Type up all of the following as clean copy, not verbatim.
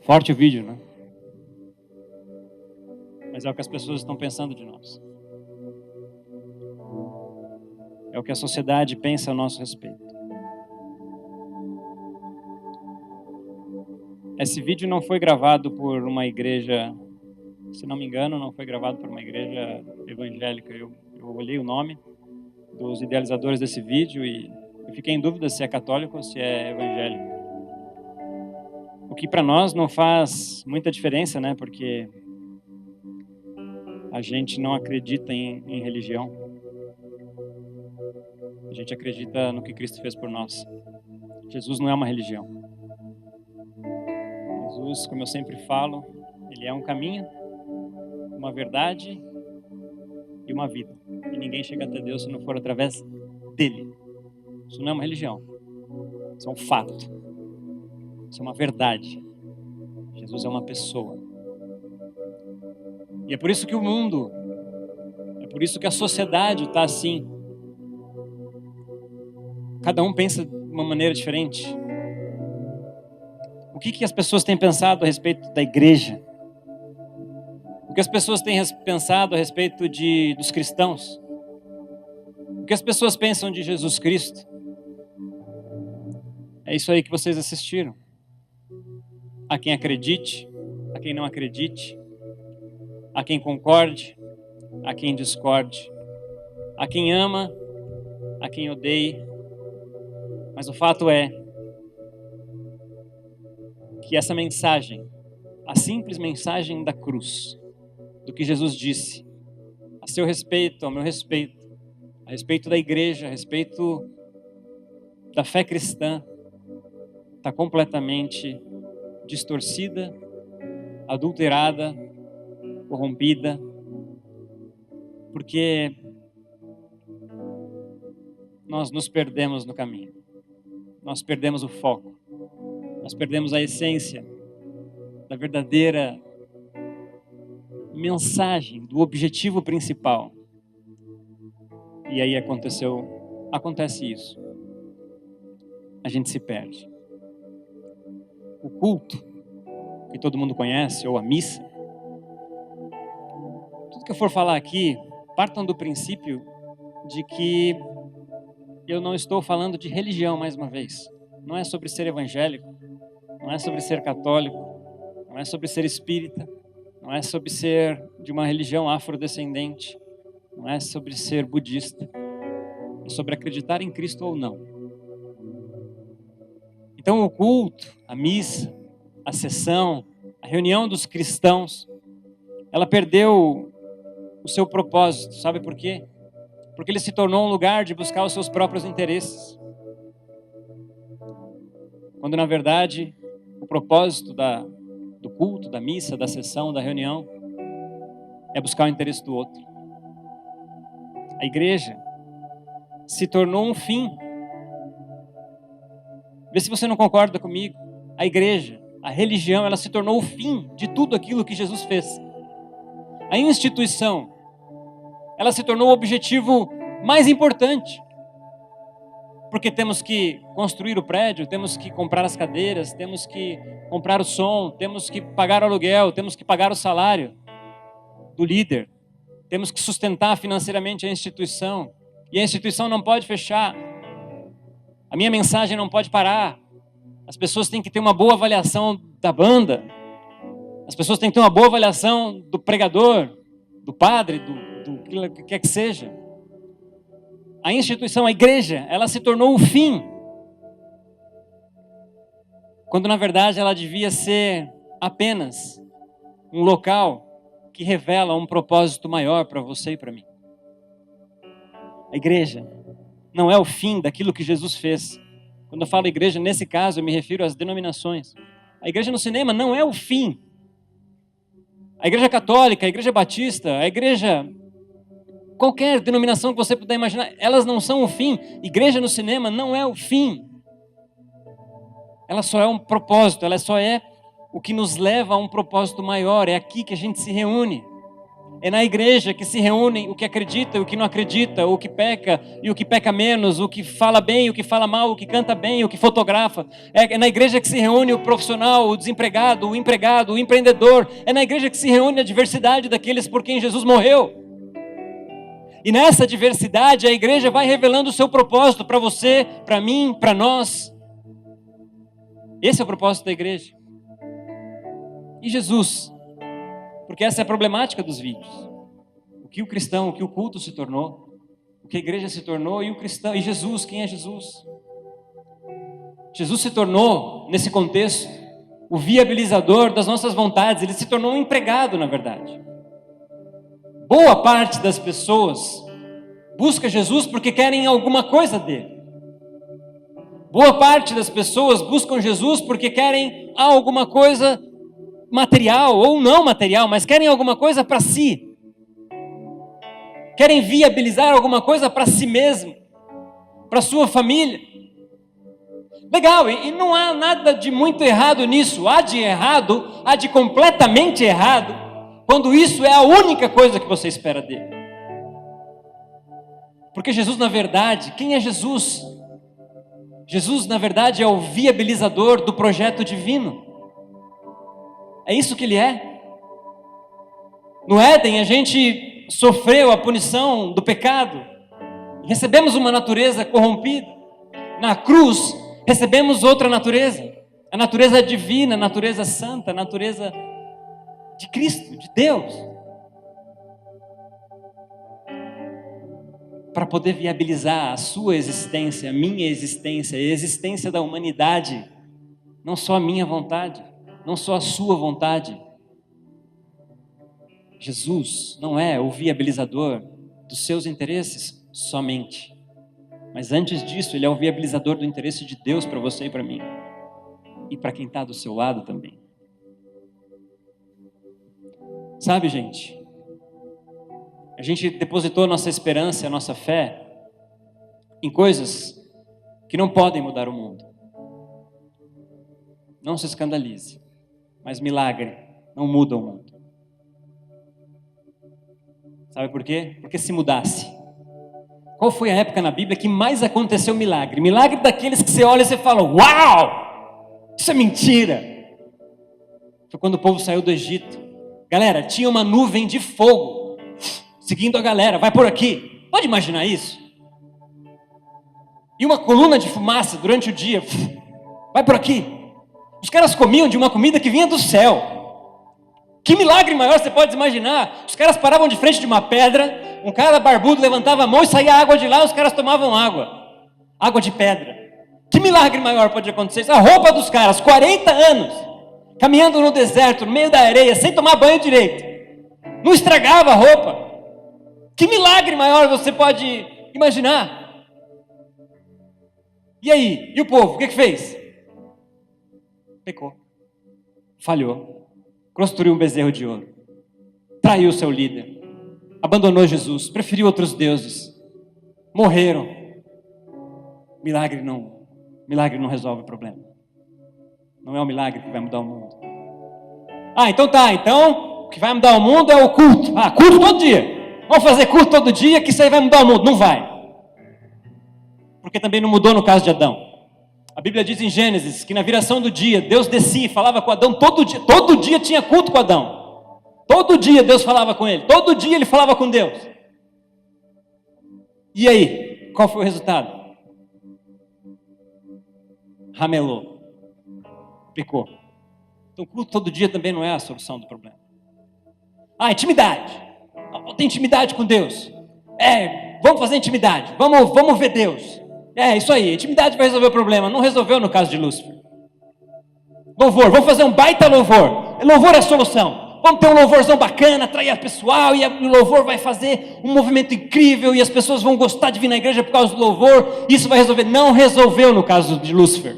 Forte o vídeo, né? Mas é o que as pessoas estão pensando de nós. É o que a sociedade pensa a nosso respeito. Esse vídeo não foi gravado por uma igreja, se não me engano, não foi gravado por uma igreja evangélica. Eu olhei o nome dos idealizadores desse vídeo e eu fiquei em dúvida se é católico ou se é evangélico. O que para nós não faz muita diferença, né? Porque a gente não acredita em religião. A gente acredita no que Cristo fez por nós. Jesus não é uma religião. Jesus, como eu sempre falo, ele é um caminho, uma verdade e uma vida. E ninguém chega até Deus se não for através dele. Isso não é uma religião. Isso é um fato. Isso é uma verdade. Jesus é uma pessoa. E é por isso que o mundo, é por isso que a sociedade está assim. Cada um pensa de uma maneira diferente. O que as pessoas têm pensado a respeito da igreja? O que as pessoas têm pensado a respeito dos cristãos? O que as pessoas pensam de Jesus Cristo? É isso aí que vocês assistiram. Há quem acredite, há quem não acredite, há quem concorde, há quem discorde, há quem ama, há quem odeie. Mas o fato é que essa mensagem, a simples mensagem da cruz, do que Jesus disse, a seu respeito, ao meu respeito, a respeito da igreja, a respeito da fé cristã, está completamente distorcida, adulterada, corrompida, porque nós nos perdemos no caminho, nós perdemos o foco, nós perdemos a essência da verdadeira mensagem, do objetivo principal. E aí acontece isso. A gente se perde. O culto, que todo mundo conhece, ou a missa, tudo que eu for falar aqui, partam do princípio de que eu não estou falando de religião mais uma vez. Não é sobre ser evangélico, não é sobre ser católico, não é sobre ser espírita, não é sobre ser de uma religião afrodescendente, não é sobre ser budista, é sobre acreditar em Cristo ou não. Então o culto, a missa, a sessão, a reunião dos cristãos, ela perdeu o seu propósito. Sabe por quê? Porque ele se tornou um lugar de buscar os seus próprios interesses. Quando na verdade o propósito do culto, da missa, da sessão, da reunião é buscar o interesse do outro. A igreja se tornou um fim. Vê se você não concorda comigo. A igreja, a religião, ela se tornou o fim de tudo aquilo que Jesus fez. A instituição, ela se tornou o objetivo mais importante. Porque temos que construir o prédio, temos que comprar as cadeiras, temos que comprar o som, temos que pagar o aluguel, temos que pagar o salário do líder, temos que sustentar financeiramente a instituição. E a instituição não pode fechar. A minha mensagem não pode parar. As pessoas têm que ter uma boa avaliação da banda. As pessoas têm que ter uma boa avaliação do pregador, do padre, do que quer que seja. A instituição, a igreja, ela se tornou o fim. Quando na verdade ela devia ser apenas um local que revela um propósito maior para você e para mim. A igreja não é o fim daquilo que Jesus fez. Quando eu falo igreja, nesse caso, eu me refiro às denominações. A igreja no cinema não é o fim. A igreja católica, a igreja batista, a igreja... qualquer denominação que você puder imaginar, elas não são o fim. Igreja no cinema não é o fim. Ela só é um propósito, ela só é o que nos leva a um propósito maior. É aqui que a gente se reúne. É na igreja que se reúnem o que acredita e o que não acredita, o que peca e o que peca menos, o que fala bem e o que fala mal, o que canta bem e o que fotografa. É na igreja que se reúne o profissional, o desempregado, o empregado, o empreendedor. É na igreja que se reúne a diversidade daqueles por quem Jesus morreu. E nessa diversidade a igreja vai revelando o seu propósito para você, para mim, para nós. Esse é o propósito da igreja. E Jesus? Porque essa é a problemática dos vídeos. O que o cristão, o que o culto se tornou, o que a igreja se tornou e o cristão, e Jesus, quem é Jesus? Jesus se tornou, nesse contexto, o viabilizador das nossas vontades. Ele se tornou um empregado, na verdade. Boa parte das pessoas busca Jesus porque querem alguma coisa dele. Boa parte das pessoas buscam Jesus porque querem alguma coisa material ou não material, mas querem alguma coisa para si. Querem viabilizar alguma coisa para si mesmo, para sua família. Legal, e não há nada de muito errado nisso. Há de errado, há de completamente errado, quando isso é a única coisa que você espera dele. Porque Jesus, na verdade, quem é Jesus? Jesus, na verdade, é o viabilizador do projeto divino. É isso que ele é. No Éden, a gente sofreu a punição do pecado. Recebemos uma natureza corrompida. Na cruz, recebemos outra natureza. A natureza divina, a natureza santa, a natureza de Cristo, de Deus. Para poder viabilizar a sua existência, a minha existência, a existência da humanidade. Não só a minha vontade. Não só a sua vontade. Jesus não é o viabilizador dos seus interesses somente. Mas antes disso, ele é o viabilizador do interesse de Deus para você e para mim. E para quem está do seu lado também. Sabe, gente? A gente depositou nossa esperança, a nossa fé em coisas que não podem mudar o mundo. Não se escandalize. Mas milagre não muda o mundo. Sabe por quê? Porque se mudasse. Qual foi a época na Bíblia que mais aconteceu milagre? Milagre daqueles que você olha e você fala, uau! Isso é mentira! Foi quando o povo saiu do Egito. Galera, tinha uma nuvem de fogo seguindo a galera, vai por aqui. Pode imaginar isso? E uma coluna de fumaça durante o dia, vai por aqui. Os caras comiam de uma comida que vinha do céu. Que milagre maior você pode imaginar? Os caras paravam de frente de uma pedra, um cara barbudo levantava a mão e saía água de lá, os caras tomavam água. Água de pedra. Que milagre maior pode acontecer? A roupa dos caras, 40 anos, caminhando no deserto, no meio da areia, sem tomar banho direito. Não estragava a roupa. Que milagre maior você pode imaginar? E aí? E o povo, o que fez? Pecou, falhou, construiu um bezerro de ouro, traiu seu líder, abandonou Jesus, preferiu outros deuses, morreram. Milagre não resolve o problema. Não é o milagre que vai mudar o mundo. Então o que vai mudar o mundo é o culto. Culto todo dia. Vamos fazer culto todo dia que isso aí vai mudar o mundo. Não vai. Porque também não mudou no caso de Adão. A Bíblia diz em Gênesis que na viração do dia, Deus descia e falava com Adão todo dia tinha culto com Adão. Todo dia Deus falava com ele, todo dia ele falava com Deus. E aí, qual foi o resultado? Ramelou, pecou. Então culto todo dia também não é a solução do problema. Intimidade. Tem intimidade com Deus. Vamos fazer intimidade, vamos ver Deus. Isso aí, intimidade vai resolver o problema. Não resolveu no caso de Lúcifer. Louvor, vamos fazer um baita louvor. Louvor é a solução. Vamos ter um louvorzão bacana, atrair pessoal, e o louvor vai fazer um movimento incrível, e as pessoas vão gostar de vir na igreja por causa do louvor. Isso vai resolver. Não resolveu no caso de Lúcifer.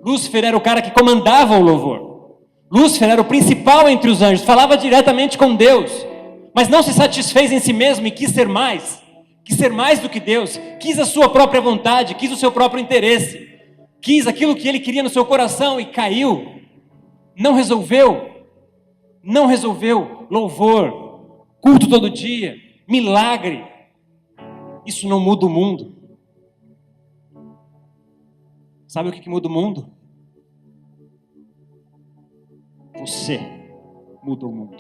Lúcifer era o cara que comandava o louvor. Lúcifer era o principal entre os anjos, falava diretamente com Deus, mas não se satisfez em si mesmo e quis ser mais do que Deus, quis a sua própria vontade, quis o seu próprio interesse, quis aquilo que ele queria no seu coração e caiu. Não resolveu louvor, culto todo dia, milagre. Isso não muda o mundo. Sabe o que muda o mundo? Você muda o mundo.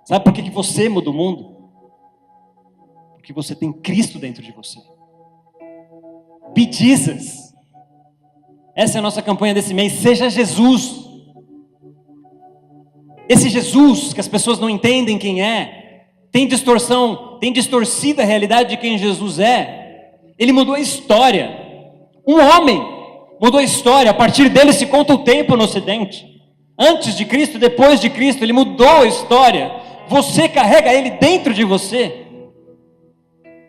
Sabe por que você muda o mundo? Porque você tem Cristo dentro de você. Be Jesus. Essa é a nossa campanha desse mês. Seja Jesus. Esse Jesus que as pessoas não entendem quem é, tem distorção, tem distorcida a realidade de quem Jesus é. Ele mudou a história. Um homem mudou a história. A partir dele se conta o tempo no Ocidente. Antes de Cristo, depois de Cristo, ele mudou a história. Você carrega ele dentro de você.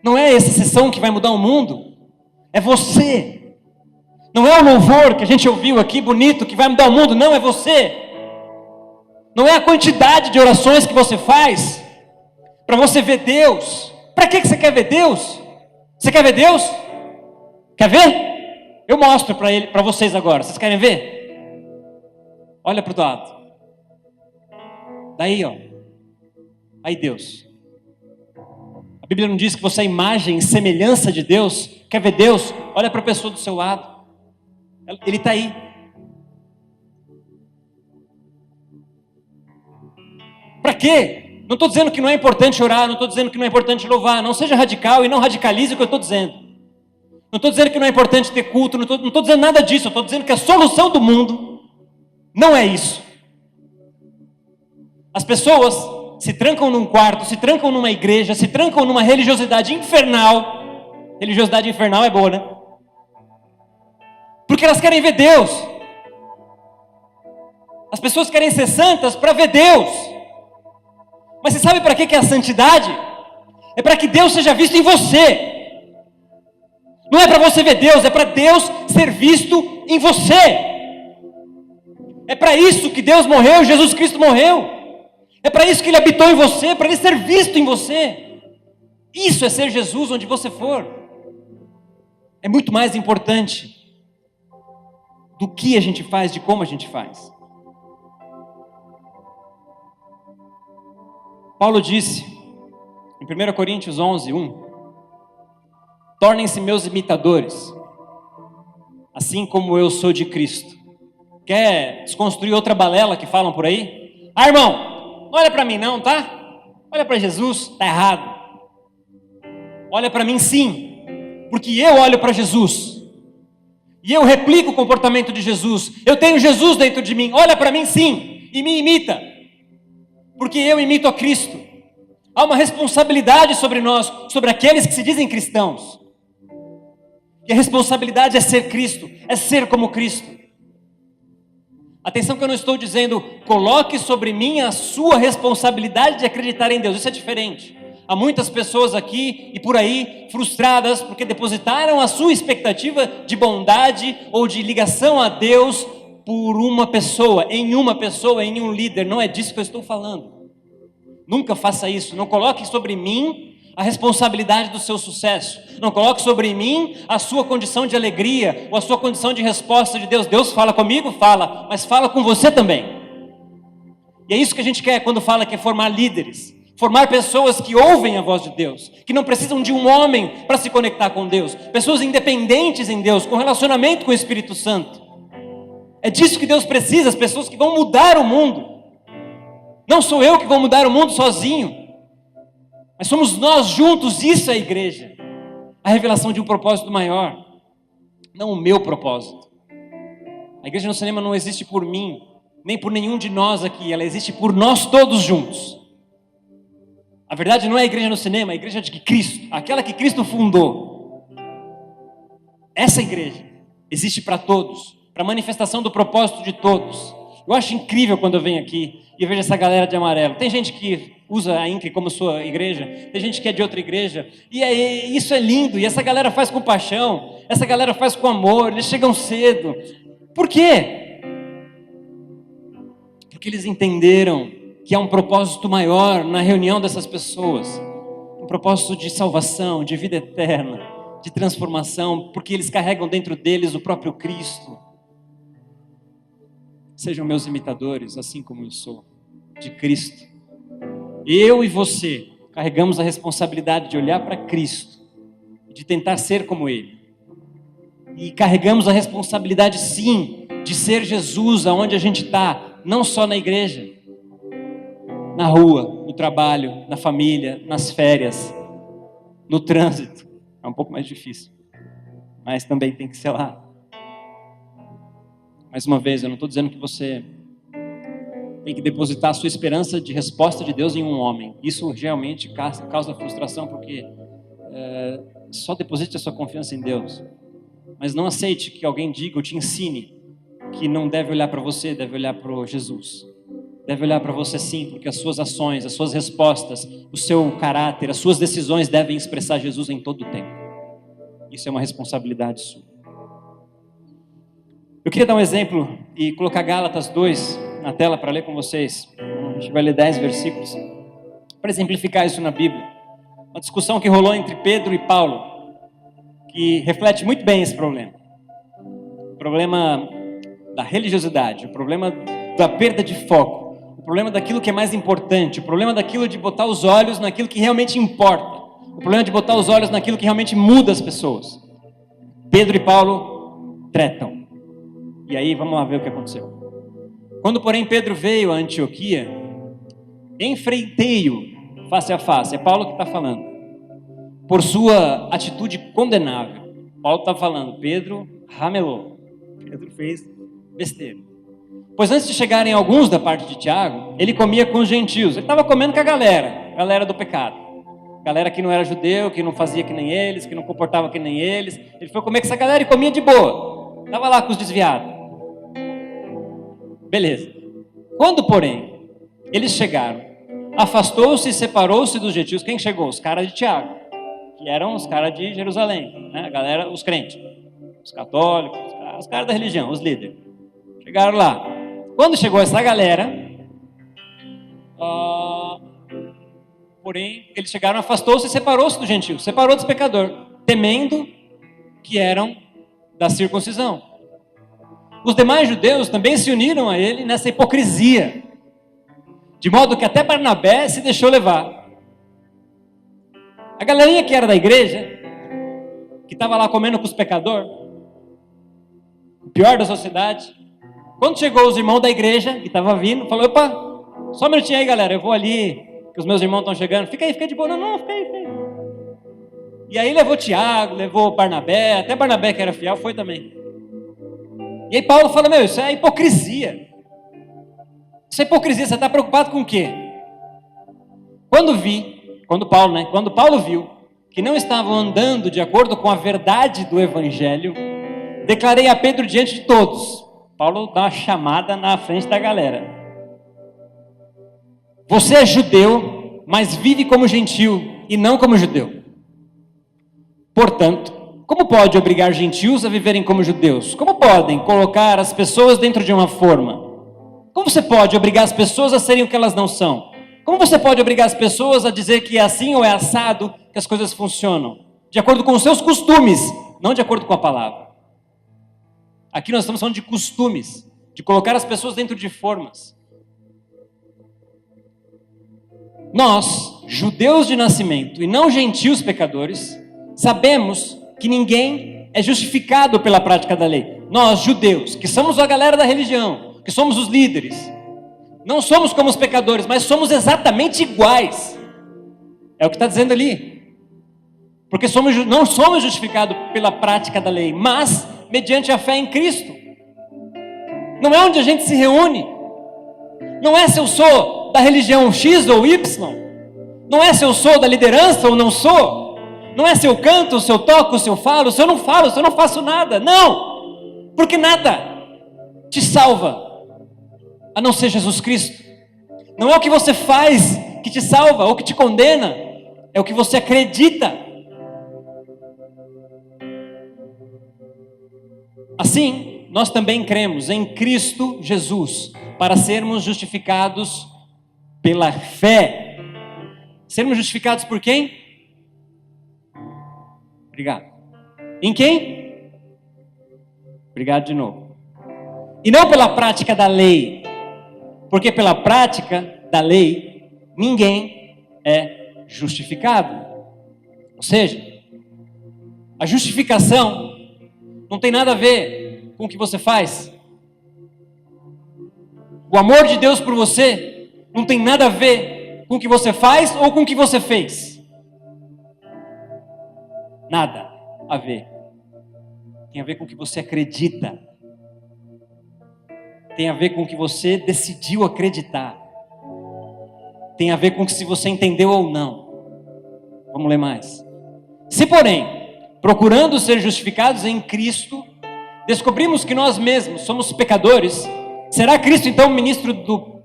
Não é essa sessão que vai mudar o mundo. É você. Não é o louvor que a gente ouviu aqui, bonito, que vai mudar o mundo. Não, é você. Não é a quantidade de orações que você faz para você ver Deus. Para que você quer ver Deus? Você quer ver Deus? Quer ver? Eu mostro para vocês agora. Vocês querem ver? Olha para o lado. Daí, ó. Aí Deus. A Bíblia não diz que você é imagem e semelhança de Deus? Quer ver Deus? Olha para a pessoa do seu lado. Ele está aí. Para quê? Não estou dizendo que não é importante orar, não estou dizendo que não é importante louvar. Não seja radical e não radicalize o que eu estou dizendo. Não estou dizendo que não é importante ter culto, não estou dizendo nada disso. Eu estou dizendo que a solução do mundo não é isso. As pessoas se trancam num quarto, se trancam numa igreja, se trancam numa religiosidade infernal. Religiosidade infernal é boa, né? Porque elas querem ver Deus. As pessoas querem ser santas para ver Deus. Mas você sabe para que é a santidade? É para que Deus seja visto em você. Não é para você ver Deus, é para Deus ser visto em você. É para isso que Deus morreu, Jesus Cristo morreu. É para isso que Ele habitou em você, para Ele ser visto em você. Isso é ser Jesus onde você for. É muito mais importante do que a gente faz, de como a gente faz. Paulo disse, em 1 Coríntios 11, 1, tornem-se meus imitadores, assim como eu sou de Cristo. Quer desconstruir outra balela que falam por aí? Ah, irmão, não olha para mim não, tá? Olha para Jesus, tá errado. Olha para mim sim, porque eu olho para Jesus. E eu replico o comportamento de Jesus. Eu tenho Jesus dentro de mim. Olha para mim sim, e me imita. Porque eu imito a Cristo. Há uma responsabilidade sobre nós, sobre aqueles que se dizem cristãos. E a responsabilidade é ser Cristo, é ser como Cristo. Atenção que eu não estou dizendo, coloque sobre mim a sua responsabilidade de acreditar em Deus. Isso é diferente. Há muitas pessoas aqui e por aí frustradas porque depositaram a sua expectativa de bondade ou de ligação a Deus por uma pessoa, em um líder. Não é disso que eu estou falando. Nunca faça isso. Não coloque sobre mim a responsabilidade do seu sucesso. Não coloque sobre mim a sua condição de alegria ou a sua condição de resposta de Deus. Deus fala comigo? Fala, mas fala com você também. E é isso que a gente quer quando fala que é formar líderes. Formar pessoas que ouvem a voz de Deus, que não precisam de um homem para se conectar com Deus. Pessoas independentes em Deus, com relacionamento com o Espírito Santo. É disso que Deus precisa, as pessoas que vão mudar o mundo. Não sou eu que vou mudar o mundo sozinho, mas somos nós juntos, isso é a igreja. A revelação de um propósito maior, não o meu propósito. A igreja no cinema não existe por mim, nem por nenhum de nós aqui, ela existe por nós todos juntos. A verdade não é a igreja no cinema, é a igreja de Cristo, aquela que Cristo fundou. Essa igreja existe para todos, para a manifestação do propósito de todos. Eu acho incrível quando eu venho aqui e eu vejo essa galera de amarelo. Tem gente que usa a INCRE como sua igreja, tem gente que é de outra igreja, e isso é lindo, e essa galera faz com paixão, essa galera faz com amor, eles chegam cedo. Por quê? Porque eles entenderam que há um propósito maior na reunião dessas pessoas, um propósito de salvação, de vida eterna, de transformação, porque eles carregam dentro deles o próprio Cristo. Sejam meus imitadores, assim como eu sou, de Cristo. Eu e você carregamos a responsabilidade de olhar para Cristo, de tentar ser como Ele. E carregamos a responsabilidade, sim, de ser Jesus aonde a gente está, não só na igreja, na rua, no trabalho, na família, nas férias, no trânsito. É um pouco mais difícil, mas também tem que ser lá. Mais uma vez, eu não estou dizendo que você tem que depositar a sua esperança de resposta de Deus em um homem. Isso geralmente causa frustração, porque só deposite a sua confiança em Deus. Mas não aceite que alguém diga ou te ensine que não deve olhar para você, deve olhar para Jesus. Deve olhar para você sim, porque as suas ações, as suas respostas, o seu caráter, as suas decisões devem expressar Jesus em todo o tempo. Isso é uma responsabilidade sua. Eu queria dar um exemplo e colocar Gálatas 2 na tela para ler com vocês. A gente vai ler 10 versículos para exemplificar isso na Bíblia. Uma discussão que rolou entre Pedro e Paulo, que reflete muito bem esse problema. O problema da religiosidade, o problema da perda de foco, o problema daquilo que é mais importante, o problema daquilo de botar os olhos naquilo que realmente importa, o problema de botar os olhos naquilo que realmente muda as pessoas. Pedro e Paulo tretam. E aí vamos lá ver o que aconteceu. Quando, porém, Pedro veio a Antioquia, enfrentei-o face a face. É Paulo que está falando. Por sua atitude condenável. Paulo está falando, Pedro ramelou. Pedro fez besteira. Pois antes de chegarem alguns da parte de Tiago, ele comia com os gentios. Ele estava comendo com a galera do pecado. Galera que não era judeu, que não fazia que nem eles, que não comportava que nem eles. Ele foi comer com essa galera e comia de boa. Estava lá com os desviados. Beleza. Quando, porém, eles chegaram, afastou-se e separou-se dos gentios. Quem chegou? Os caras de Tiago, que eram os caras de Jerusalém, né? A galera, os crentes, os católicos, os caras da religião, os líderes. Chegaram lá. Quando chegou essa galera, porém, eles chegaram, afastou-se e separou-se dos gentios, separou dos pecadores, temendo que eram da circuncisão. Os demais judeus também se uniram a ele nessa hipocrisia, de modo que até Barnabé se deixou levar. A galerinha que era da igreja, que estava lá comendo com os pecadores, o pior da sociedade, quando chegou os irmãos da igreja, que estavam vindo, falou, opa, só um minutinho aí galera, eu vou ali, que os meus irmãos estão chegando, fica aí de boa, não, fica aí. E aí levou Tiago, levou Barnabé, até Barnabé que era fiel, foi também. E aí Paulo fala, isso é hipocrisia. Isso é hipocrisia, você está preocupado com o quê? Quando Paulo viu que não estavam andando de acordo com a verdade do evangelho, declarei a Pedro diante de todos. Paulo dá uma chamada na frente da galera. Você é judeu, mas vive como gentil e não como judeu. Portanto, como pode obrigar gentios a viverem como judeus? Como podem colocar as pessoas dentro de uma forma? Como você pode obrigar as pessoas a serem o que elas não são? Como você pode obrigar as pessoas a dizer que é assim ou é assado que as coisas funcionam? De acordo com os seus costumes, não de acordo com a palavra. Aqui nós estamos falando de costumes, de colocar as pessoas dentro de formas. Nós, judeus de nascimento e não gentios pecadores, sabemos que ninguém é justificado pela prática da lei. Nós, judeus, que somos a galera da religião, que somos os líderes, não somos como os pecadores, mas somos exatamente iguais. É o que está dizendo ali. Porque não somos justificados pela prática da lei, mas mediante a fé em Cristo. Não é onde a gente se reúne. Não é se eu sou da religião X ou Y. Não é se eu sou da liderança ou não sou. Não é se eu canto, se eu toco, se eu falo, se eu não falo, se eu não faço nada. Não! Porque nada te salva, a não ser Jesus Cristo. Não é o que você faz que te salva ou que te condena. É o que você acredita. Assim, nós também cremos em Cristo Jesus, para sermos justificados pela fé. Sermos justificados por quem? Obrigado. Em quem? Obrigado de novo. E não pela prática da lei, porque pela prática da lei ninguém é justificado. Ou seja, a justificação não tem nada a ver com o que você faz. O amor de Deus por você não tem nada a ver com o que você faz ou com o que você fez. Nada a ver. Tem a ver com o que você acredita. Tem a ver com o que você decidiu acreditar. Tem a ver com se você entendeu ou não. Vamos ler mais. Se, porém, procurando ser justificados em Cristo, descobrimos que nós mesmos somos pecadores, será Cristo então ministro do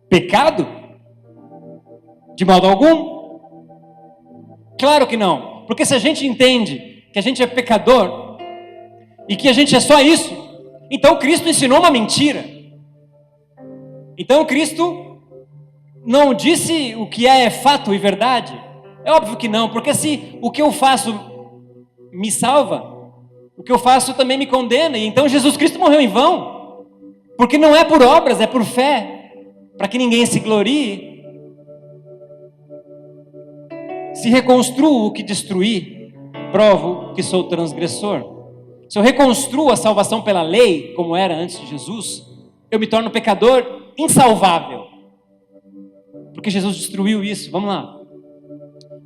pecado? De modo algum? Claro que não. Porque se a gente entende que a gente é pecador e que a gente é só isso, então Cristo ensinou uma mentira. Então Cristo não disse o que é fato e verdade? É óbvio que não, porque se o que eu faço me salva, o que eu faço também me condena, e então Jesus Cristo morreu em vão, porque não é por obras, é por fé, para que ninguém se glorie. Se reconstruo o que destruí, provo que sou transgressor. Se eu reconstruo a salvação pela lei, como era antes de Jesus, eu me torno pecador insalvável, porque Jesus destruiu isso. Vamos lá.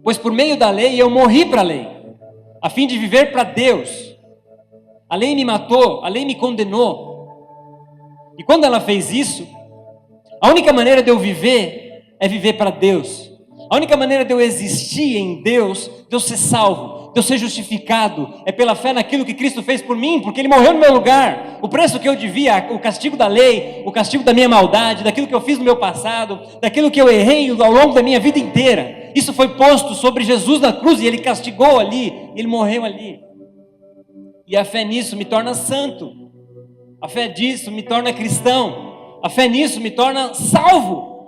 Pois por meio da lei eu morri para a lei, a fim de viver para Deus. A lei me matou, a lei me condenou. E quando ela fez isso, a única maneira de eu viver é viver para Deus. A única maneira de eu existir em Deus, de eu ser salvo, de eu ser justificado, é pela fé naquilo que Cristo fez por mim, porque Ele morreu no meu lugar. O preço que eu devia, o castigo da lei, o castigo da minha maldade, daquilo que eu fiz no meu passado, daquilo que eu errei ao longo da minha vida inteira, isso foi posto sobre Jesus na cruz e Ele castigou ali, Ele morreu ali. E a fé nisso me torna santo, a fé disso me torna cristão, a fé nisso me torna salvo,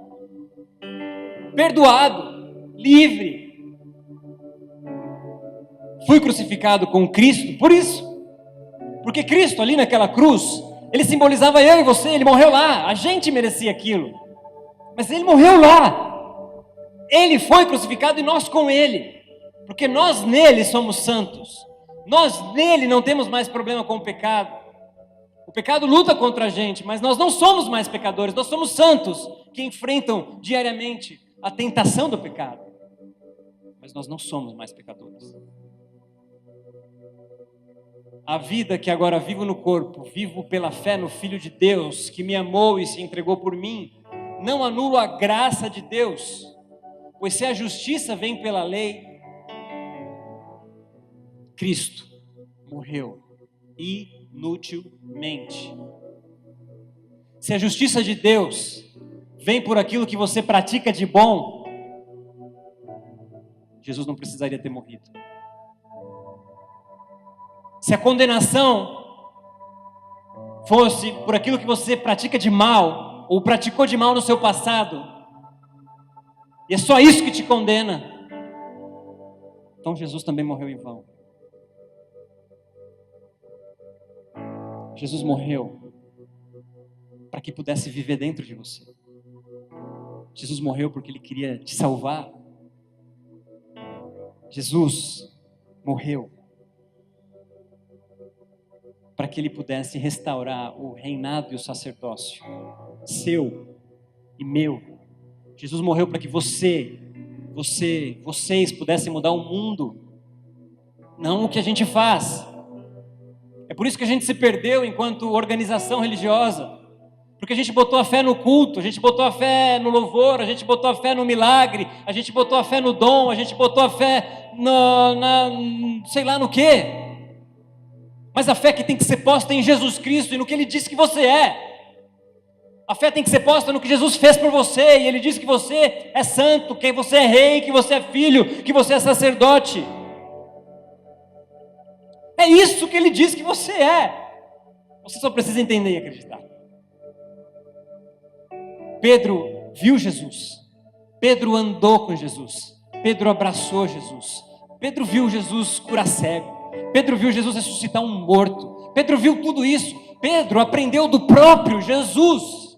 perdoado, livre. Fui crucificado com Cristo por isso, porque Cristo ali naquela cruz, Ele simbolizava eu e você. Ele morreu lá, a gente merecia aquilo, mas Ele morreu lá. Ele foi crucificado e nós com Ele, porque nós nele somos santos, nós nele não temos mais problema com o pecado. O pecado luta contra a gente, mas nós não somos mais pecadores, nós somos santos que enfrentam diariamente a tentação do pecado, mas nós não somos mais pecadores. A vida que agora vivo no corpo, vivo pela fé no Filho de Deus, que me amou e se entregou por mim, não anulo a graça de Deus, pois se a justiça vem pela lei, Cristo morreu inutilmente. Se a justiça de Deus vem por aquilo que você pratica de bom, Jesus não precisaria ter morrido. Se a condenação fosse por aquilo que você pratica de mal, ou praticou de mal no seu passado, e é só isso que te condena, então Jesus também morreu em vão. Jesus morreu para que pudesse viver dentro de você. Jesus morreu porque Ele queria te salvar. Jesus morreu para que Ele pudesse restaurar o reinado e o sacerdócio seu e meu. Jesus morreu para que vocês pudessem mudar o mundo, não o que a gente faz. É por isso que a gente se perdeu enquanto organização religiosa, porque a gente botou a fé no culto, a gente botou a fé no louvor, a gente botou a fé no milagre, a gente botou a fé no dom, a gente botou a fé sei lá no quê. Mas a fé que tem que ser posta em Jesus Cristo e no que Ele disse que você é. A fé tem que ser posta no que Jesus fez por você, e Ele disse que você é santo, que você é rei, que você é filho, que você é sacerdote. É isso que Ele diz que você é. Você só precisa entender e acreditar. Pedro viu Jesus. Pedro andou com Jesus. Pedro abraçou Jesus. Pedro viu Jesus curar cego. Pedro viu Jesus ressuscitar um morto. Pedro viu tudo isso. Pedro aprendeu do próprio Jesus.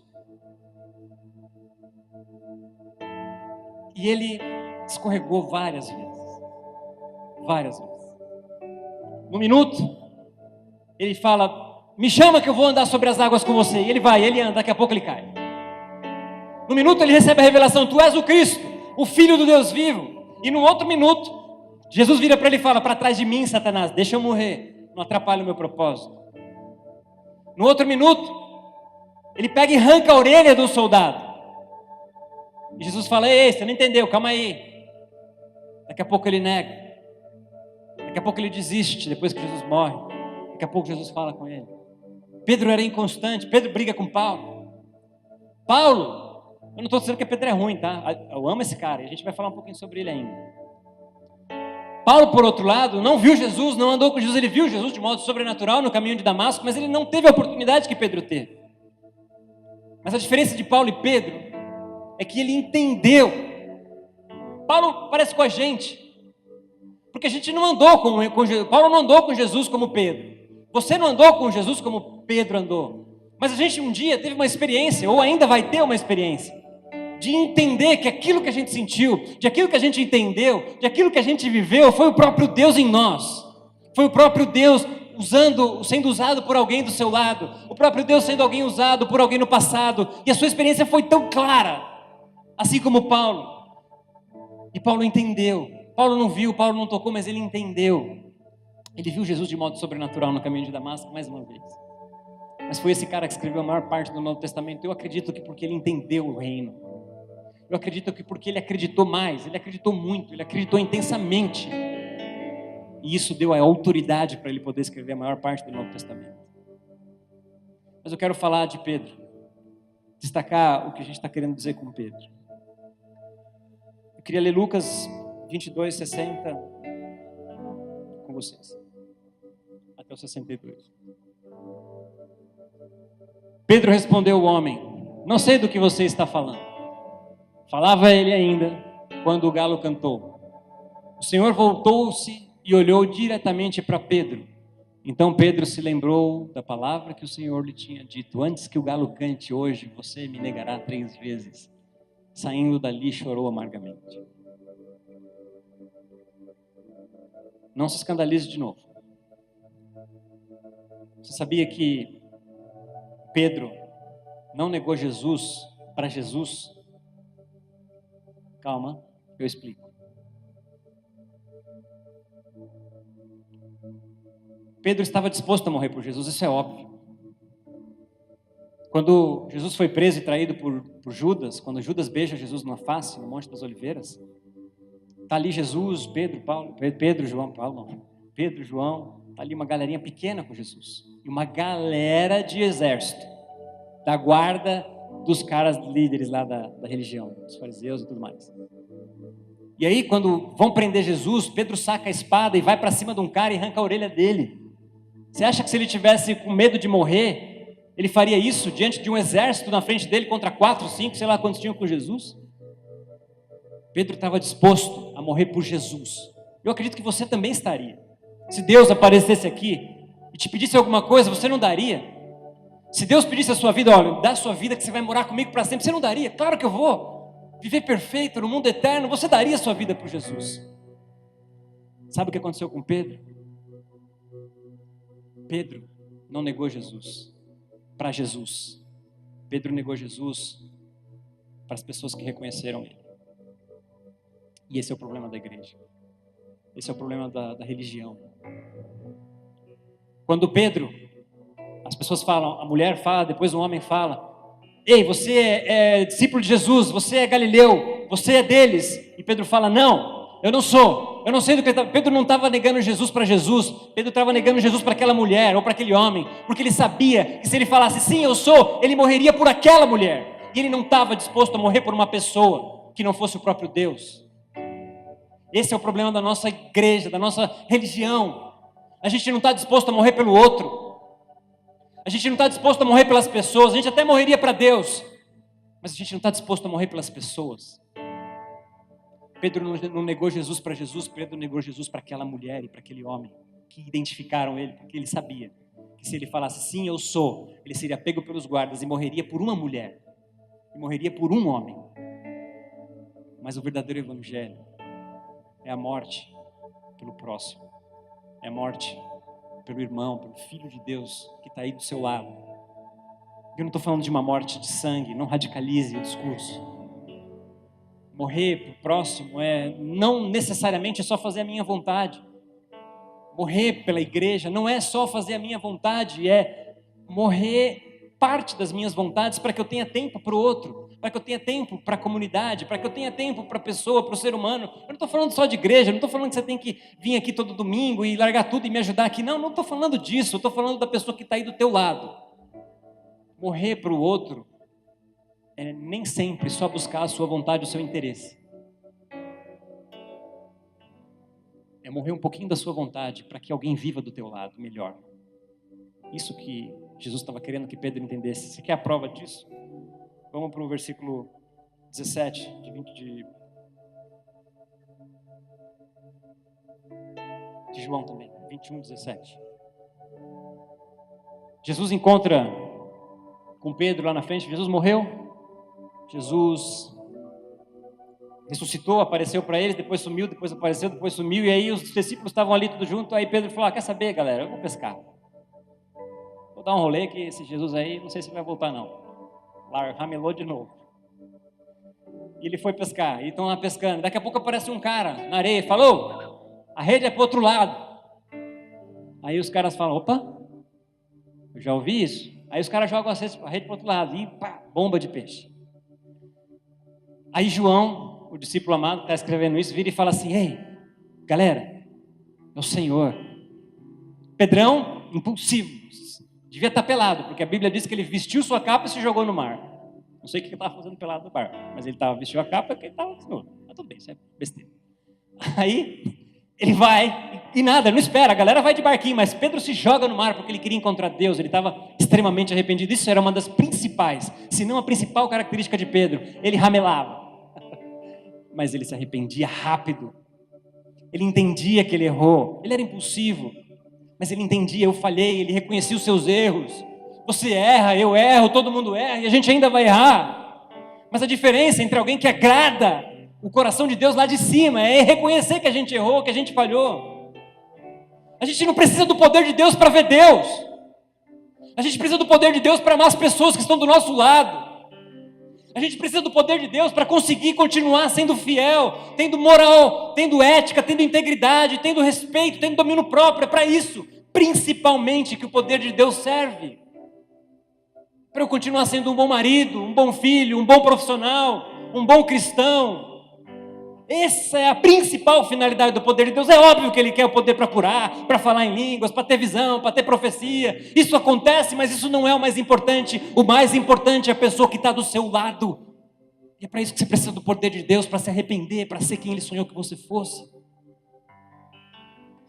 E ele escorregou várias vezes. Várias vezes. No minuto, ele fala, me chama que eu vou andar sobre as águas com você. E ele vai, ele anda, daqui a pouco ele cai. No minuto ele recebe a revelação, tu és o Cristo, o Filho do Deus vivo. E no outro minuto, Jesus vira para ele e fala, para trás de mim, Satanás, deixa eu morrer, não atrapalha o meu propósito. No outro minuto, ele pega e arranca a orelha do soldado. E Jesus fala, ei, você não entendeu, calma aí. Daqui a pouco ele nega. Daqui a pouco ele desiste, depois que Jesus morre. Daqui a pouco Jesus fala com ele. Pedro era inconstante, Pedro briga com Paulo. Paulo, eu não estou dizendo que Pedro é ruim, tá? Eu amo esse cara, e a gente vai falar um pouquinho sobre ele ainda. Paulo, por outro lado, não viu Jesus, não andou com Jesus, ele viu Jesus de modo sobrenatural no caminho de Damasco, mas ele não teve a oportunidade que Pedro teve. Mas a diferença de Paulo e Pedro é que ele entendeu. Paulo parece com a gente, porque a gente não andou com Jesus. Paulo não andou com Jesus como Pedro. Você não andou com Jesus como Pedro andou. Mas a gente um dia teve uma experiência, ou ainda vai ter uma experiência, de entender que aquilo que a gente sentiu, de aquilo que a gente entendeu, de aquilo que a gente viveu, foi o próprio Deus em nós. Foi o próprio Deus sendo usado por alguém do seu lado. O próprio Deus sendo alguém usado por alguém no passado. E a sua experiência foi tão clara, assim como Paulo. E Paulo entendeu. Paulo não viu, Paulo não tocou, mas ele entendeu. Ele viu Jesus de modo sobrenatural no caminho de Damasco mais uma vez. Mas foi esse cara que escreveu a maior parte do Novo Testamento. Eu acredito que porque ele entendeu o reino. Eu acredito que porque ele acreditou mais, ele acreditou muito, ele acreditou intensamente. E isso deu a autoridade para ele poder escrever a maior parte do Novo Testamento. Mas eu quero falar de Pedro. Destacar o que a gente está querendo dizer com Pedro. Eu queria ler Lucas 22, 60 com vocês. Até o 62. Pedro respondeu ao homem, não sei do que você está falando. Falava ele ainda, quando o galo cantou. O Senhor voltou-se e olhou diretamente para Pedro. Então Pedro se lembrou da palavra que o Senhor lhe tinha dito. Antes que o galo cante hoje, você me negará 3 vezes. Saindo dali, chorou amargamente. Não se escandalize de novo. Você sabia que Pedro não negou Jesus para Jesus? Calma, eu explico. Pedro estava disposto a morrer por Jesus, isso é óbvio. Quando Jesus foi preso e traído por Judas, quando Judas beija Jesus na face, no Monte das Oliveiras, está ali Jesus, Pedro, João, está ali uma galerinha pequena com Jesus. E uma galera de exército, da guarda dos caras líderes lá da religião, dos fariseus e tudo mais. E aí, quando vão prender Jesus, Pedro saca a espada e vai para cima de um cara e arranca a orelha dele. Você acha que se ele tivesse com medo de morrer, ele faria isso diante de um exército na frente dele contra 4, 5, sei lá quantos tinham com Jesus? Pedro estava disposto a morrer por Jesus. Eu acredito que você também estaria. Se Deus aparecesse aqui e te pedisse alguma coisa, você não daria? Se Deus pedisse a sua vida, olha, dá a sua vida que você vai morar comigo para sempre, você não daria? Claro que eu vou. Viver perfeito no mundo eterno, você daria a sua vida por Jesus. Sabe o que aconteceu com Pedro? Pedro não negou Jesus para Jesus. Pedro negou Jesus para as pessoas que reconheceram ele. E esse é o problema da igreja. Esse é o problema da religião. Quando Pedro, as pessoas falam, a mulher fala, depois o homem fala, ei, você é discípulo de Jesus, você é galileu, você é deles. E Pedro fala, não, eu não sou, eu não sei do que Pedro não estava negando Jesus para Jesus, Pedro estava negando Jesus para aquela mulher ou para aquele homem, porque ele sabia que se ele falasse sim, eu sou, ele morreria por aquela mulher. E ele não estava disposto a morrer por uma pessoa que não fosse o próprio Deus. Esse é o problema da nossa igreja, da nossa religião. A gente não está disposto a morrer pelo outro. A gente não está disposto a morrer pelas pessoas. A gente até morreria para Deus, mas a gente não está disposto a morrer pelas pessoas. Pedro não negou Jesus para Jesus, Pedro negou Jesus para aquela mulher e para aquele homem que identificaram ele, porque ele sabia que se ele falasse sim, eu sou, ele seria pego pelos guardas e morreria por uma mulher, e morreria por um homem. Mas o verdadeiro evangelho é a morte pelo próximo. É a morte pelo irmão, pelo Filho de Deus que está aí do seu lado. Eu não estou falando de uma morte de sangue, não radicalize o discurso. Morrer para o próximo não necessariamente é só fazer a minha vontade. Morrer pela igreja não é só fazer a minha vontade, é morrer parte das minhas vontades para que eu tenha tempo para o outro, para que eu tenha tempo para a comunidade, para que eu tenha tempo para a pessoa, para o ser humano. Eu não estou falando só de igreja, não estou falando que você tem que vir aqui todo domingo e largar tudo e me ajudar aqui. Não estou falando disso, eu estou falando da pessoa que está aí do teu lado. Morrer para o outro é nem sempre só buscar a sua vontade, o seu interesse. É morrer um pouquinho da sua vontade para que alguém viva do teu lado melhor. Isso que Jesus estava querendo que Pedro entendesse. Você quer a prova disso? Vamos para o versículo 17 de João também, 21, 17. Jesus encontra com Pedro lá na frente. Jesus morreu. Jesus ressuscitou, apareceu para eles, depois sumiu, depois apareceu, depois sumiu, e aí os discípulos estavam ali tudo junto. Aí Pedro falou: quer saber, galera, eu vou pescar, vou dar um rolê que esse Jesus aí, não sei se vai voltar não. Lá ramelou de novo. E ele foi pescar, e estão lá pescando. Daqui a pouco aparece um cara na areia e falou: a rede é para o outro lado. Aí os caras falam: opa, eu já ouvi isso. Aí os caras jogam a rede para o outro lado e pá, bomba de peixe. Aí João, o discípulo amado que está escrevendo isso, vira e fala assim: ei, galera, é o Senhor. Pedrão, impulsivo, devia estar pelado, porque a Bíblia diz que ele vestiu sua capa e se jogou no mar. Não sei o que ele estava fazendo pelado no barco, mas ele vestiu a capa porque ele estava senhor. Mas tudo bem, isso é besteira. Aí ele vai e nada, não espera, a galera vai de barquinho, mas Pedro se joga no mar porque ele queria encontrar Deus, ele estava extremamente arrependido. Isso era uma das principais, se não a principal característica de Pedro. Ele ramelava, mas ele se arrependia rápido. Ele entendia que ele errou, ele era impulsivo, mas ele entendia: eu falhei. Ele reconhecia os seus erros. Você erra, eu erro, todo mundo erra e a gente ainda vai errar. Mas a diferença entre alguém que agrada o coração de Deus lá de cima é reconhecer que a gente errou, que a gente falhou. A gente não precisa do poder de Deus para ver Deus. A gente precisa do poder de Deus para amar as pessoas que estão do nosso lado. A gente precisa do poder de Deus para conseguir continuar sendo fiel, tendo moral, tendo ética, tendo integridade, tendo respeito, tendo domínio próprio. É para isso, principalmente, que o poder de Deus serve. Para eu continuar sendo um bom marido, um bom filho, um bom profissional, um bom cristão. Essa é a principal finalidade do poder de Deus. É óbvio que Ele quer o poder para curar, para falar em línguas, para ter visão, para ter profecia. Isso acontece, mas isso não é o mais importante. O mais importante é a pessoa que está do seu lado. E é para isso que você precisa do poder de Deus, para se arrepender, para ser quem Ele sonhou que você fosse.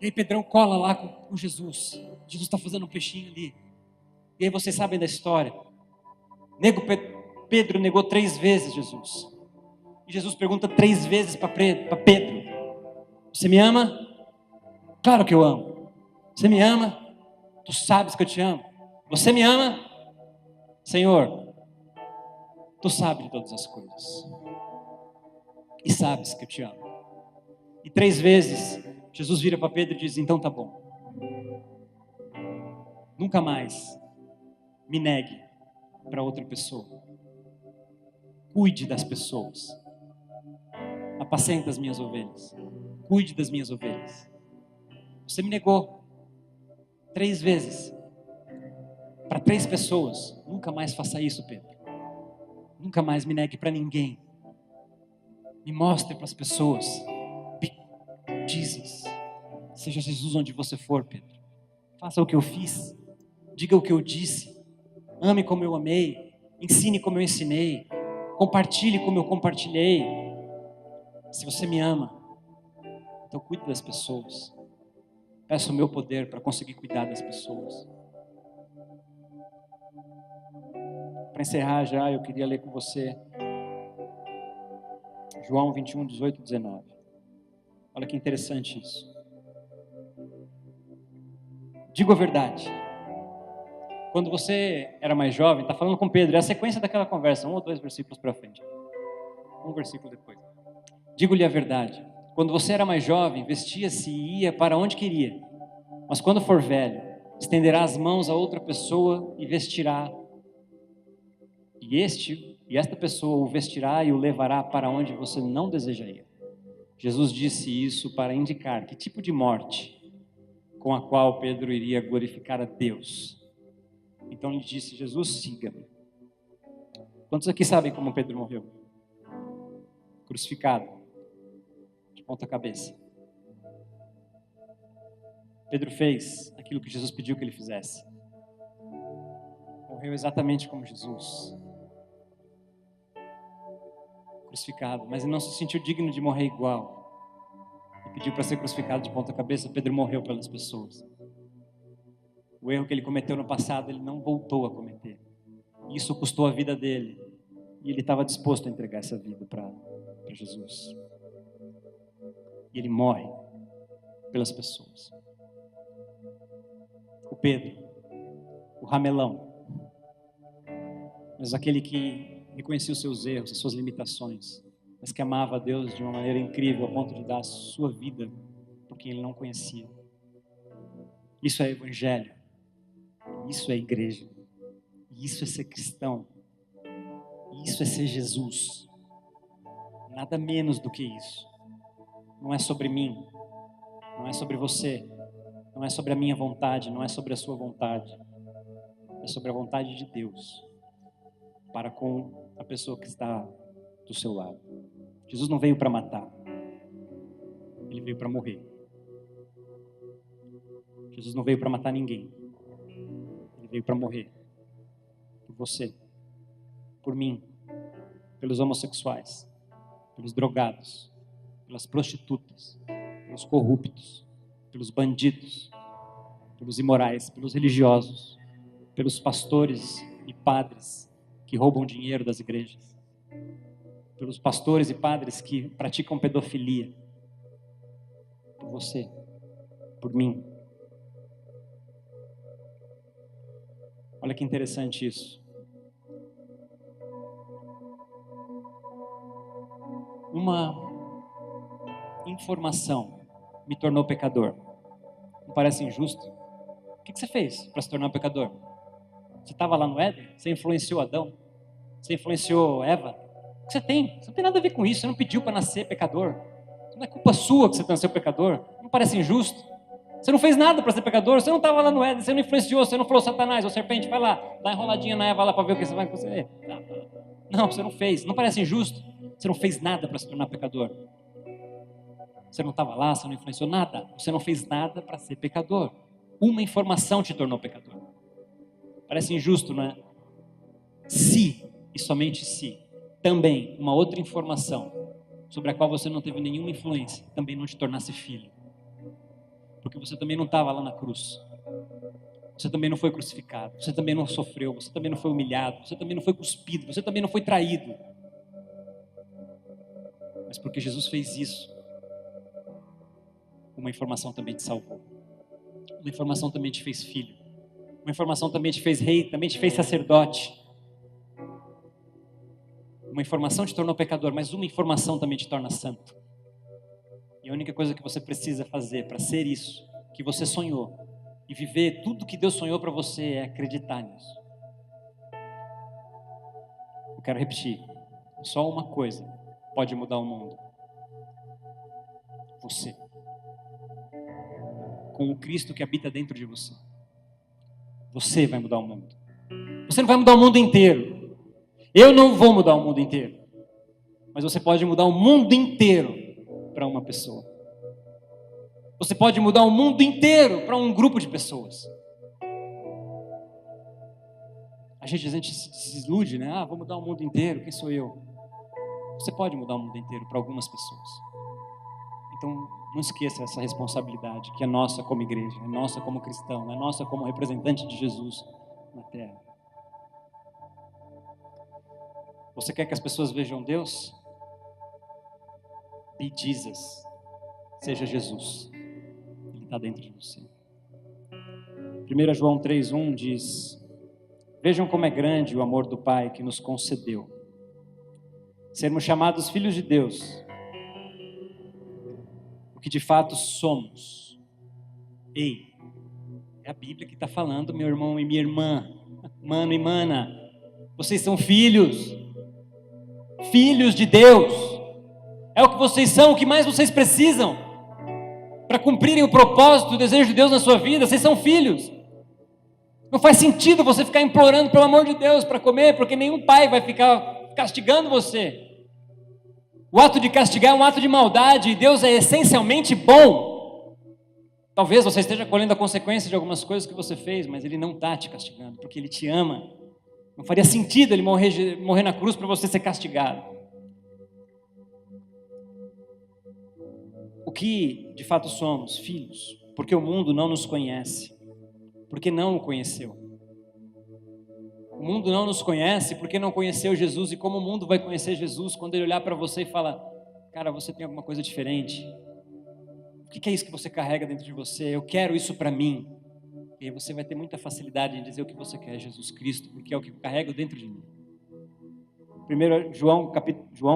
E aí Pedrão cola lá com Jesus. Jesus está fazendo um peixinho ali. E aí vocês sabem da história. Pedro negou 3 vezes Jesus. E Jesus pergunta 3 vezes para Pedro: você me ama? Claro que eu amo. Você me ama? Tu sabes que eu te amo. Você me ama? Senhor, tu sabes de todas as coisas. E sabes que eu te amo. E 3 vezes Jesus vira para Pedro e diz: então tá bom. Nunca mais me negue para outra pessoa. Cuide das pessoas. Apacenta as minhas ovelhas. Cuide das minhas ovelhas. Você me negou 3 vezes para 3 pessoas. Nunca mais faça isso, Pedro. Nunca mais me negue para ninguém. Me mostre para as pessoas. Jesus. Seja Jesus onde você for, Pedro. Faça o que eu fiz. Diga o que eu disse. Ame como eu amei. Ensine como eu ensinei. Compartilhe como eu compartilhei. Se você me ama, então cuide das pessoas. Peça o meu poder para conseguir cuidar das pessoas. Para encerrar já, eu queria ler com você João 21, 18 e 19. Olha que interessante isso. Digo a verdade. Quando você era mais jovem, está falando com Pedro, é a sequência daquela conversa, 1 ou 2 versículos para frente. Um versículo depois. Digo-lhe a verdade, quando você era mais jovem, vestia-se e ia para onde queria. Mas quando for velho, estenderá as mãos a outra pessoa e vestirá. E esta pessoa o vestirá e o levará para onde você não deseja ir. Jesus disse isso para indicar que tipo de morte com a qual Pedro iria glorificar a Deus. Então ele disse: Jesus, siga-me. Quantos aqui sabem como Pedro morreu? Crucificado, de ponta cabeça. Pedro fez aquilo que Jesus pediu que ele fizesse. Morreu exatamente como Jesus. Crucificado, mas ele não se sentiu digno de morrer igual. Ele pediu para ser crucificado de ponta cabeça. Pedro morreu pelas pessoas. O erro que ele cometeu no passado, ele não voltou a cometer. Isso custou a vida dele. E ele estava disposto a entregar essa vida para Jesus. E ele morre pelas pessoas. O Pedro, o ramelão, mas aquele que reconhecia os seus erros, as suas limitações, mas que amava a Deus de uma maneira incrível, a ponto de dar a sua vida por quem ele não conhecia. Isso é evangelho. Isso é igreja. Isso é ser cristão. Isso é ser Jesus. Nada menos do que isso. Não é sobre mim. Não é sobre você. Não é sobre a minha vontade. Não é sobre a sua vontade. É sobre a vontade de Deus para com a pessoa que está do seu lado. Jesus não veio para matar. Ele veio para morrer. Jesus não veio para matar ninguém. Ele veio para morrer. Por você. Por mim. Pelos homossexuais. Pelos drogados. Pelas prostitutas. Pelos corruptos. Pelos bandidos. Pelos imorais. Pelos religiosos. Pelos pastores e padres que roubam dinheiro das igrejas. Pelos pastores e padres que praticam pedofilia. Por você. Por mim. Olha que interessante isso. Uma informação me tornou pecador. Não parece injusto? O que você fez para se tornar pecador? Você estava lá no Éden? Você influenciou Adão? Você influenciou Eva? O que você tem? Você não tem nada a ver com isso. Você não pediu para nascer pecador. Não é culpa sua que você nasceu pecador. Não parece injusto? Você não fez nada para ser pecador. Você não estava lá no Éden. Você não influenciou. Você não falou: Satanás, ô serpente, vai lá. Dá uma enroladinha na Eva lá para ver o que você vai fazer. Não, você não fez. Não parece injusto? Você não fez nada para se tornar pecador. Você não estava lá. Você não influenciou nada. Você não fez nada para ser pecador. Uma informação te tornou pecador. Parece injusto, não é? Se, e somente se, também uma outra informação sobre a qual você não teve nenhuma influência também não te tornasse filho. Porque você também não estava lá na cruz. Você também não foi crucificado. Você também não sofreu. Você também não foi humilhado. Você também não foi cuspido. Você também não foi traído. Mas porque Jesus fez isso, uma informação também te salvou. Uma informação também te fez filho. Uma informação também te fez rei, também te fez sacerdote. Uma informação te tornou pecador, mas uma informação também te torna santo. E a única coisa que você precisa fazer para ser isso, que você sonhou, e viver tudo que Deus sonhou para você, é acreditar nisso. Eu quero repetir. Só uma coisa pode mudar o mundo. Você. Com o Cristo que habita dentro de você. Você vai mudar o mundo. Você não vai mudar o mundo inteiro. Eu não vou mudar o mundo inteiro. Mas você pode mudar o mundo inteiro para uma pessoa. Você pode mudar o mundo inteiro para um grupo de pessoas. A gente se desilude, né? Vou mudar o mundo inteiro, quem sou eu? Você pode mudar o mundo inteiro para algumas pessoas. Então, não esqueça essa responsabilidade que é nossa como igreja, é nossa como cristão, é nossa como representante de Jesus na terra. Você quer que as pessoas vejam Deus? Be Jesus. Seja Jesus. Ele está dentro de você. 1 João 3,1 diz: vejam como é grande o amor do Pai que nos concedeu sermos chamados filhos de Deus, que de fato somos. Ei, é a Bíblia que está falando, meu irmão e minha irmã, mano e mana. Vocês são filhos de Deus. É o que vocês são, o que mais vocês precisam para cumprirem o propósito, o desejo de Deus na sua vida. Vocês são filhos. Não faz sentido você ficar implorando, pelo amor de Deus, para comer, porque nenhum pai vai ficar castigando você. O ato de castigar é um ato de maldade, e Deus é essencialmente bom. Talvez você esteja colhendo a consequência de algumas coisas que você fez, mas Ele não está te castigando, porque Ele te ama. Não faria sentido Ele morrer na cruz para você ser castigado. O que de fato somos? Filhos, porque o mundo não nos conhece, porque não o conheceu. O mundo não nos conhece porque não conheceu Jesus. E como o mundo vai conhecer Jesus quando ele olhar para você e falar: cara, você tem alguma coisa diferente? O que é isso que você carrega dentro de você? Eu quero isso para mim. E aí você vai ter muita facilidade em dizer o que você quer, Jesus Cristo, porque é o que eu carrego dentro de mim. 1 João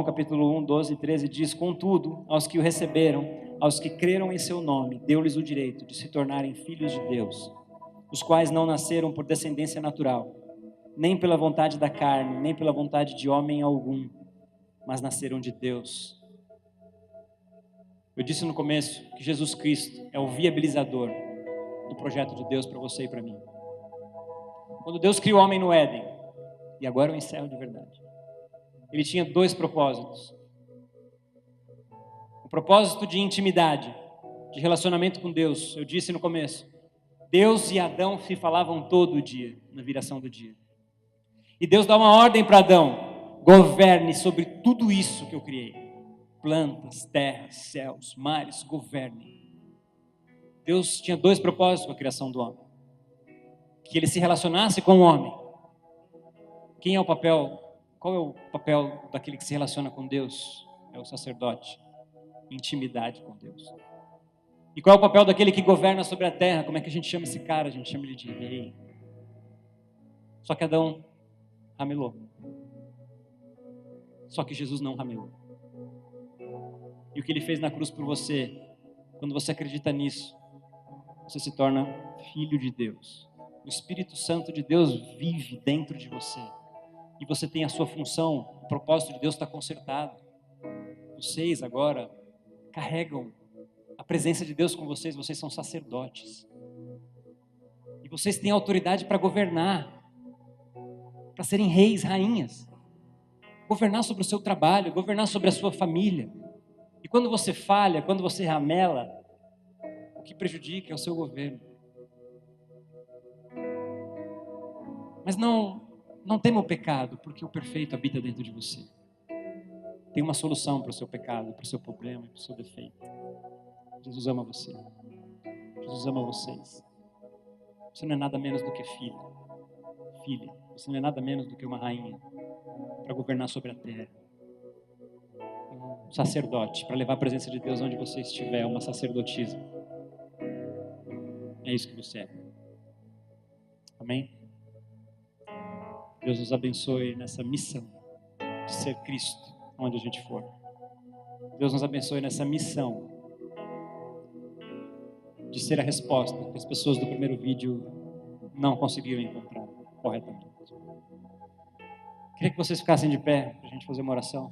capítulo 1, 12 e 13 diz: contudo, aos que o receberam, aos que creram em seu nome, deu-lhes o direito de se tornarem filhos de Deus, os quais não nasceram por descendência natural, nem pela vontade da carne, nem pela vontade de homem algum, mas nasceram de Deus. Eu disse no começo que Jesus Cristo é o viabilizador do projeto de Deus para você e para mim. Quando Deus criou o homem no Éden, e agora eu encerro de verdade, Ele tinha 2 propósitos. O propósito de intimidade, de relacionamento com Deus. Eu disse no começo, Deus e Adão se falavam todo dia, na viração do dia. E Deus dá uma ordem para Adão: governe sobre tudo isso que eu criei. Plantas, terras, céus, mares, governe. Deus tinha 2 propósitos com a criação do homem: que ele se relacionasse com o homem. Qual é o papel daquele que se relaciona com Deus? É o sacerdote. Intimidade com Deus. E qual é o papel daquele que governa sobre a terra? Como é que a gente chama esse cara? A gente chama ele de rei. Só que Adão ramelou. Só que Jesus não ramelou. E o que Ele fez na cruz por você, quando você acredita nisso, você se torna filho de Deus. O Espírito Santo de Deus vive dentro de você. E você tem a sua função, o propósito de Deus está consertado. Vocês agora carregam a presença de Deus com vocês são sacerdotes. E vocês têm autoridade para governar, para serem reis, rainhas. Governar sobre o seu trabalho, governar sobre a sua família. E quando você falha, quando você ramela, o que prejudica é o seu governo. Mas não tema o pecado, porque o perfeito habita dentro de você. Tem uma solução para o seu pecado, para o seu problema, para o seu defeito. Jesus ama você. Jesus ama vocês. Você não é nada menos do que filho. Filha, você não é nada menos do que uma rainha para governar sobre a terra. Um sacerdote para levar a presença de Deus onde você estiver, uma sacerdotisa. É isso que você é. Amém? Deus nos abençoe nessa missão de ser Cristo onde a gente for. Deus nos abençoe nessa missão de ser a resposta que as pessoas do primeiro vídeo não conseguiram encontrar corretamente. Queria que vocês ficassem de pé para a gente fazer uma oração.